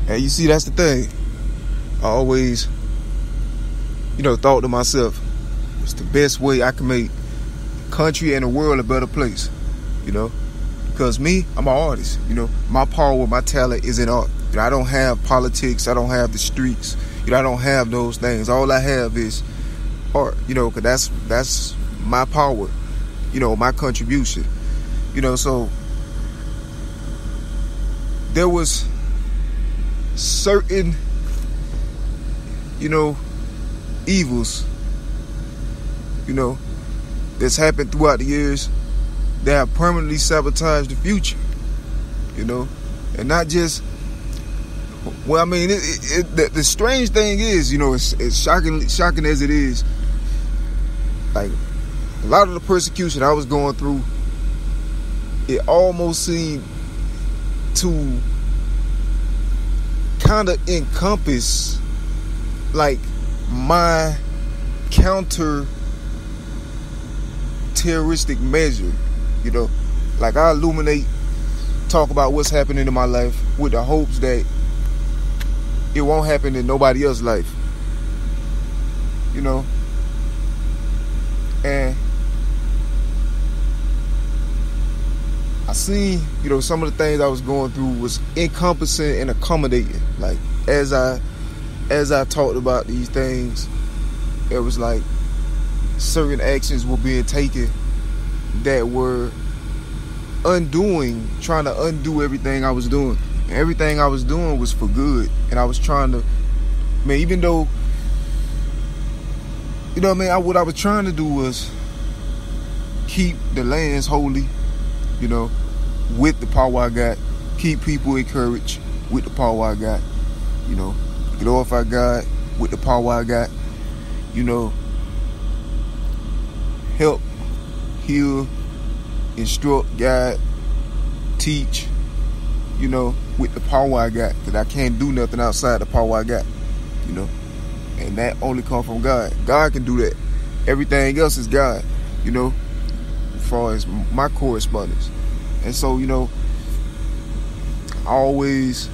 And you see, that's the thing. I always, thought to myself, it's the best way I can make country and the world a better place, because me, I'm an artist. My power, my talent is in art. I don't have politics. I don't have the streets. I don't have those things. All I have is art, because that's my power, my contribution, so there was certain, evils, that's happened throughout the years that have permanently sabotaged the future, and not just, the strange thing is, it's shocking as it is, like, a lot of the persecution I was going through, it almost seemed to kind of encompass, like, my counter terroristic measure, like, I illuminate, talk about what's happening in my life with the hopes that it won't happen in nobody else's life, and I seen, some of the things I was going through was encompassing and accommodating. Like, as I talked about these things, it was like certain actions were being taken that were trying to undo everything I was doing. And everything I was doing was for good. And I was trying to, even though, what I was trying to do was keep the lands holy, with the power I got, keep people encouraged with the power I got, glorify God with the power I got, help, heal, instruct, guide, teach, with the power I got, because I can't do nothing outside the power I got, and that only comes from God. God can do that. Everything else is God, as far as my correspondence. And so, I always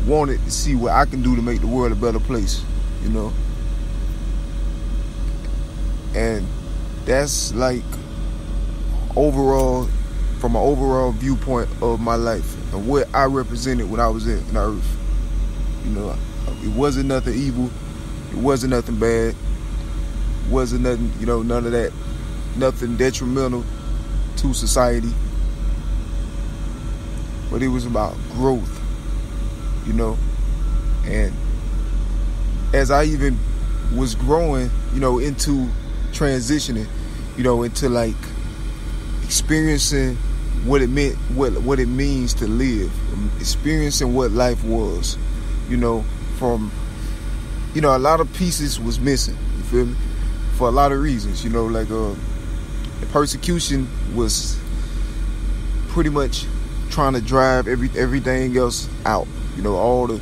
wanted to see what I can do to make the world a better place, and that's like overall, from an overall viewpoint of my life and what I represented when I was in the earth. It wasn't nothing evil, it wasn't nothing bad, it wasn't nothing, none of that, nothing detrimental to society, but it was about growth, and as I even was growing, into transitioning, into like experiencing what it meant, what it means to live, experiencing what life was, from, a lot of pieces was missing, you feel me, for a lot of reasons, like, the persecution was pretty much trying to drive everything else out, all the,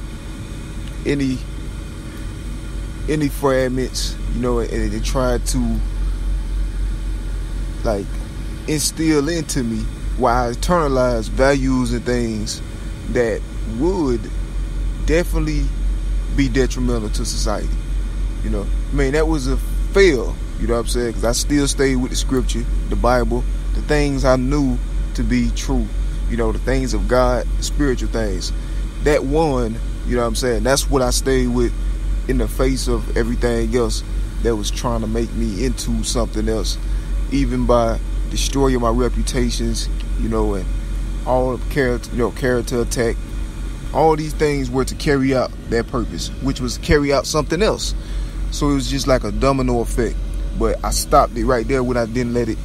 any fragments, and it tried to, like, instill into me while I internalized values and things that would definitely be detrimental to society. That was a fail, what I'm saying? Because I still stayed with the scripture, the Bible, the things I knew to be true, the things of God, spiritual things. That one, what I'm saying? That's what I stayed with in the face of everything else that was trying to make me into something else, even by destroying my reputations, and all the character attack. All these things were to carry out that purpose, which was carry out something else. So it was just like a domino effect. But I stopped it right there when I didn't let it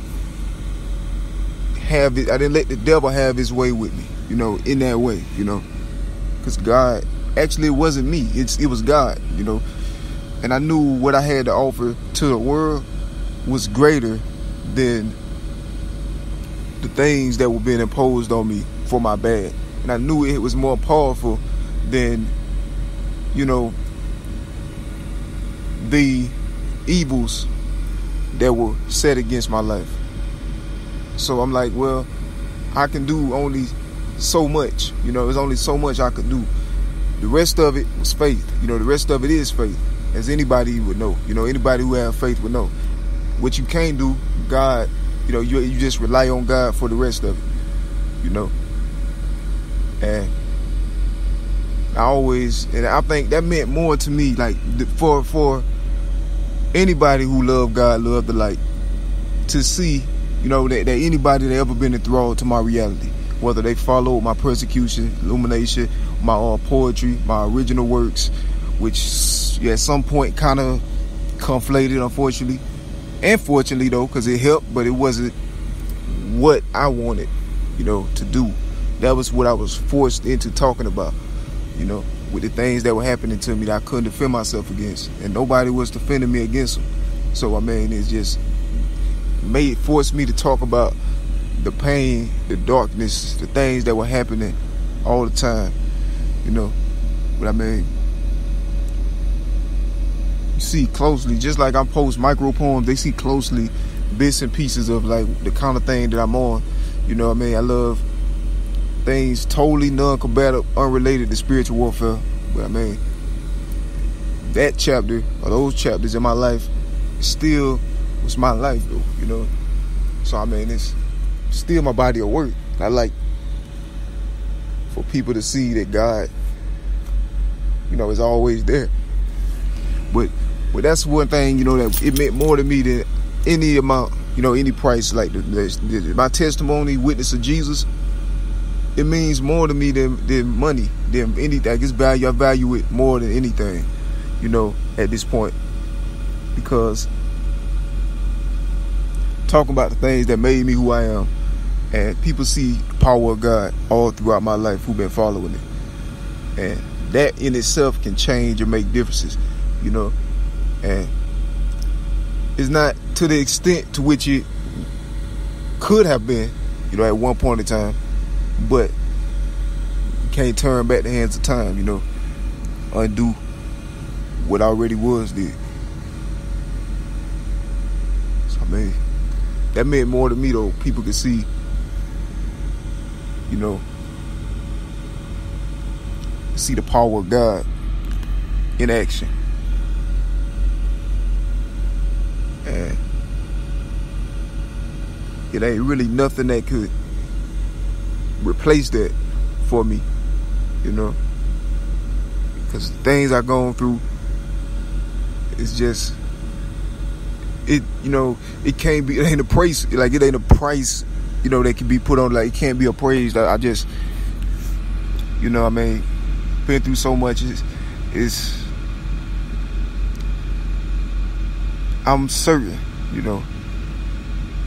have it. I didn't let the devil have his way with me, in that way, because God, actually, it wasn't me. It was God, and I knew what I had to offer to the world was greater than the things that were being imposed on me for my bad. And I knew it was more powerful than, the evils that were set against my life. So I'm like, well, I can do only so much. There's only so much I could do. The rest of it was faith. The rest of it is faith, as anybody would know. Anybody who have faith would know. What you can't do, God, you just rely on God for the rest of it. And I think that meant more to me, like for anybody who loved God, loved the light, to see, that anybody that ever been enthralled to my reality, whether they followed my persecution, illumination, my poetry, my original works, which at some point kind of conflated, unfortunately, and fortunately though, because it helped, but it wasn't what I wanted, to do. That was what I was forced into talking about, with the things that were happening to me that I couldn't defend myself against, and nobody was defending me against them. So it's just forced me to talk about the pain, the darkness, the things that were happening all the time, But you see closely, just like I post micro poems, they see closely bits and pieces of like the kind of thing that I'm on. I love things totally non-combative, unrelated to spiritual warfare. But that chapter, or those chapters in my life, still was my life though, So it's still my body of work. I like for people to see that God, is always there. But that's one thing, that it meant more to me than any amount, any price. Like my testimony, witness of Jesus, it means more to me than money, than anything. I value it more than anything, at this point. Because talking about the things that made me who I am, and people see the power of God all throughout my life who've been following it. And that in itself can change or make differences, And it's not to the extent to which it could have been, at one point in time. But you can't turn back the hands of time, undo what already was did. So that meant more to me though. People could see, see the power of God in action. And it ain't really nothing that could replace that for me, because the things I've gone through, it's just, it can't be, it ain't a price, like it ain't a price, that can be put on, like it can't be appraised. I just, been through so much. I'm certain,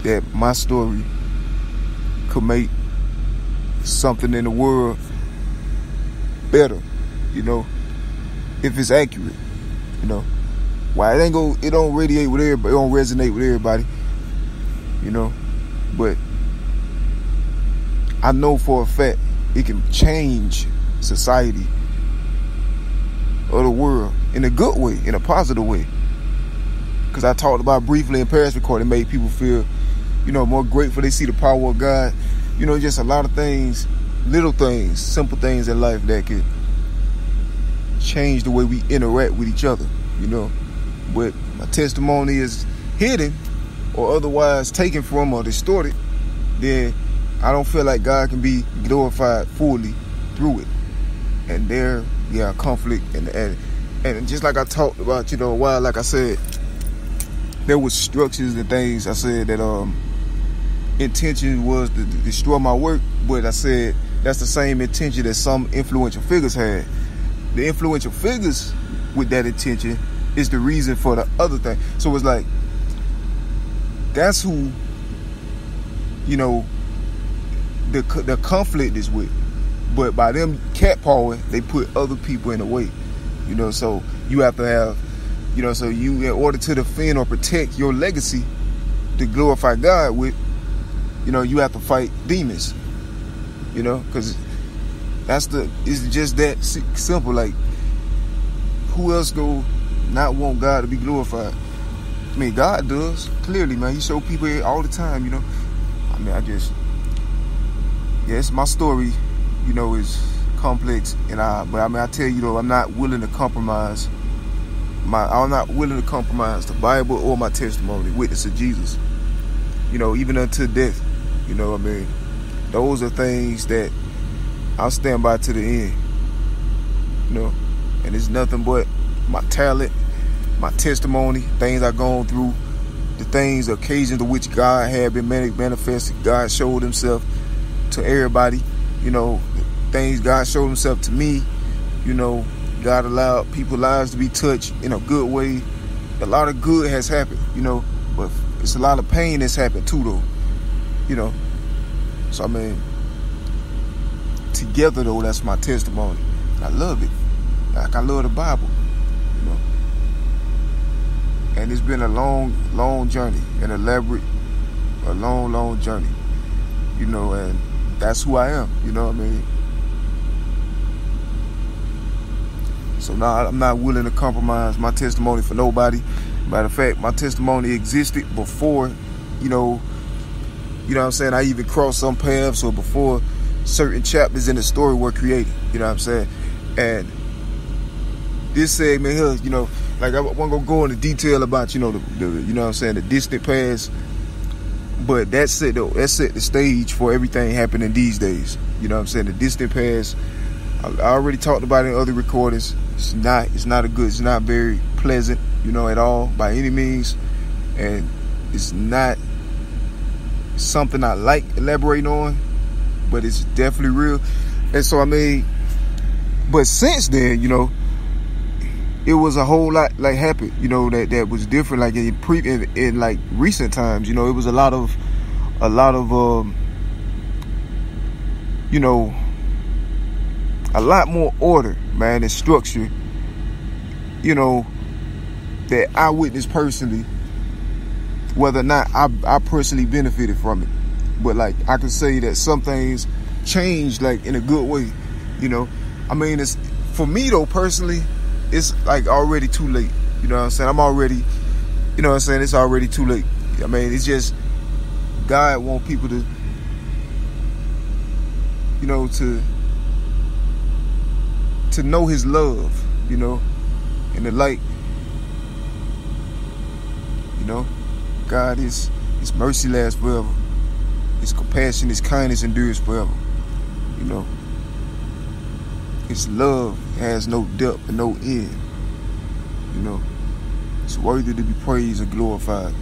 that my story could make something in the world better, if it's accurate, Why it don't radiate with everybody, it don't resonate with everybody, but I know for a fact it can change society or the world in a good way, in a positive way. Because I talked about briefly in Paris Recording, made people feel, more grateful. They see the power of God. Just a lot of things, little things, simple things in life that could change the way we interact with each other, But my testimony is hidden or otherwise taken from or distorted, then I don't feel like God can be glorified fully through it. And there, conflict and just like I talked about, a while, like I said, there was structures and things I said that intention was to destroy my work, but I said that's the same intention that some influential figures had. The influential figures with that intention is the reason for the other thing. So it's like, that's who, the conflict is with. But by them catpawing, they put other people in the way. So you have to have, so you, in order to defend or protect your legacy to glorify God with, you have to fight demons, because it's just that simple. Like, who else go not want God to be glorified? God does, clearly, man. He show people all the time, it's my story, you know, is complex, but I mean, I tell you though, I'm not willing to compromise the Bible or my testimony, witness of Jesus, you know, even unto death. You know what I mean? Those are things that I'll stand by to the end, you know, and it's nothing but my talent, my testimony, things I've gone through, the things, the occasions to which God had been manifested. God showed himself to everybody, you know, things God showed himself to me, you know, God allowed people's lives to be touched in a good way. A lot of good has happened, you know, but it's a lot of pain that's happened too, though, you know. So, I mean, together, though, that's my testimony. I love it. Like I love the Bible, you know. And it's been a long journey, an elaborate, a long journey, you know, and that's who I am, you know what I mean? So now I'm not willing to compromise my testimony for nobody. Matter of fact, my testimony existed before, you know what I'm saying, I even crossed some paths, or before certain chapters in the story were created, you know what I'm saying? And this segment here, you know, like I wasn't gonna go into detail about, you know, the you know what I'm saying, the distant past, but that set the stage for everything happening these days. You know what I'm saying? The distant past, I already talked about it in other recordings. It's not very pleasant, you know, at all by any means, and it's not something I like elaborating on, but it's definitely real. And so, I mean, but since then, you know, it was a whole lot like happened, you know, that was different. Like in like recent times, you know, it was a lot of you know, a lot more order, man, and structure, you know, that I witnessed personally, whether or not I personally benefited from it. But like, I can say that some things changed, like, in a good way, you know. I mean, it's, for me though, personally, it's like already too late. You know what I'm saying? I'm already, you know what I'm saying? It's already too late. I mean, it's just, God want people to, you know, to know his love, you know, and the light, you know. God is, his mercy lasts forever. His compassion, his kindness endures forever, you know. His love has no depth and no end, you know. It's worthy to be praised and glorified,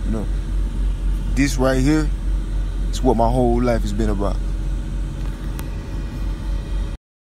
you know. This right here is what my whole life has been about.